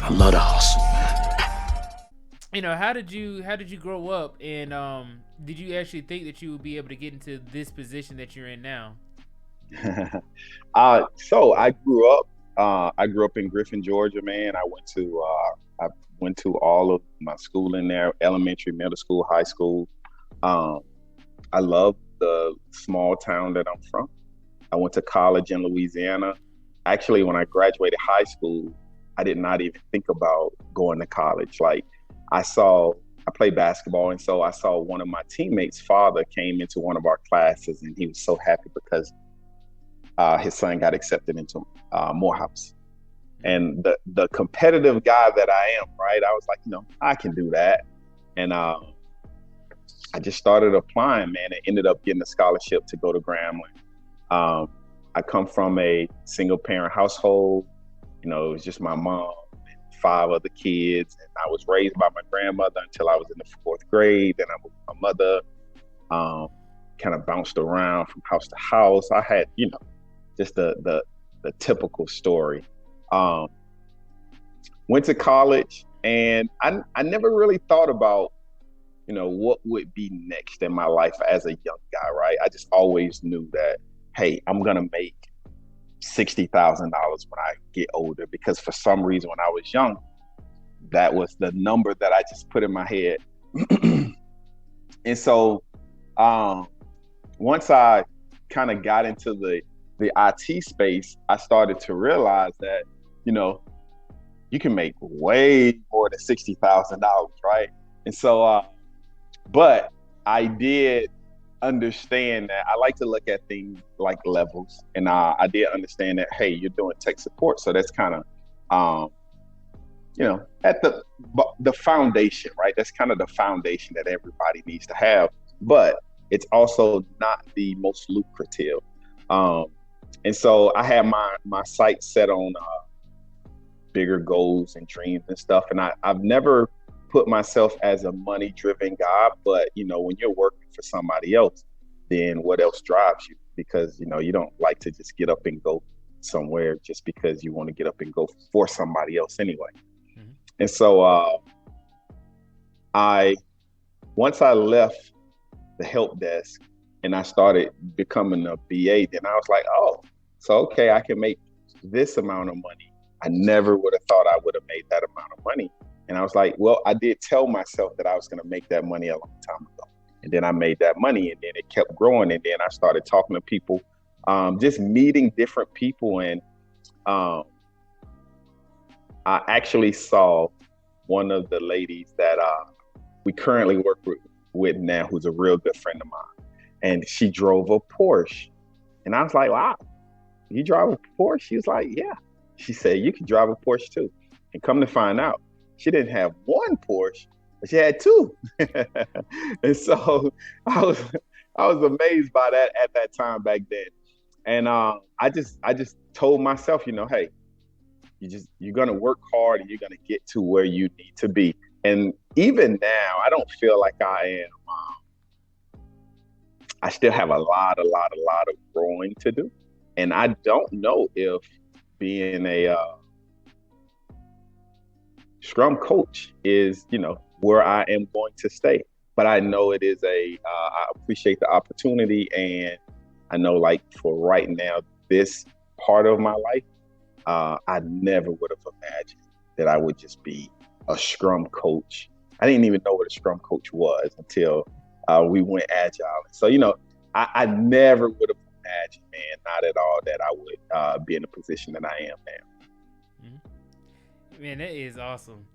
I love the hustle, man. How did you grow up, and did you actually think that you would be able to get into this position that you're in now? So I grew up in Griffin, Georgia, man. I went to all of my schooling there, elementary, middle school, high school. Um, I love the small town that I'm from. I went to college in Louisiana. Actually, when I graduated high school, I did not even think about going to college. Like I saw, I played basketball, and so I saw one of my teammates' father came into one of our classes, and he was so happy because his son got accepted into Morehouse. And the competitive guy that I am, right? I was like, I can do that, and I just started applying, man, and ended up getting a scholarship to go to Grambling. Um, I come from a single parent household. It was just my mom and five other kids, and I was raised by my grandmother until I was in the fourth grade. Then I moved with my mother. Kind of bounced around from house to house. I had, just the typical story. Um, Went to college, and I never really thought about, what would be next in my life as a young guy, right? I just always knew that, hey, I'm gonna make $60,000 when I get older, because for some reason when I was young, that was the number that I just put in my head. And so um, once I kind of got into the IT space, I started to realize that, you know, you can make way more than $60,000, right? And so, but I did understand that I like to look at things like levels, and I did understand that, hey, you're doing tech support, so that's kind of, um, at the foundation, right? That's kind of the foundation that everybody needs to have, but it's also not the most lucrative. Um, and so I had my sights set on bigger goals and dreams and stuff. And I've never put myself as a money driven guy, but when you're working for somebody else, then what else drives you? Because, you don't like to just get up and go somewhere just because you want to get up and go for somebody else anyway. Mm-hmm. And so I once I left the help desk and I started becoming a BA, then I was like, oh, so okay, I can make this amount of money. I never would have thought I would have made that amount of money. And I was like, well, I did tell myself that I was going to make that money a long time ago. And then I made that money, and then it kept growing. And then I started talking to people, just meeting different people. And um, I actually saw one of the ladies that we currently work with now, who's a real good friend of mine. And she drove a Porsche. And I was like, wow, you drive a Porsche? She was like, yeah. She said, you can drive a Porsche too. And come to find out, she didn't have one Porsche, but she had two. And so I was I was amazed by that at that time back then. And I just told myself, hey, you're gonna work hard and you're gonna get to where you need to be. And even now, I don't feel like I am. I still have a lot of growing to do, and I don't know if being a Scrum coach is, where I am going to stay. But I know it is I appreciate the opportunity, and I know, like, for right now, this part of my life, I never would have imagined that I would just be a Scrum coach. I didn't even know what a Scrum coach was until we went agile. So, I never would have imagined, man, not at all, that I would be in the position that I am now. Mm-hmm. Man, that is awesome.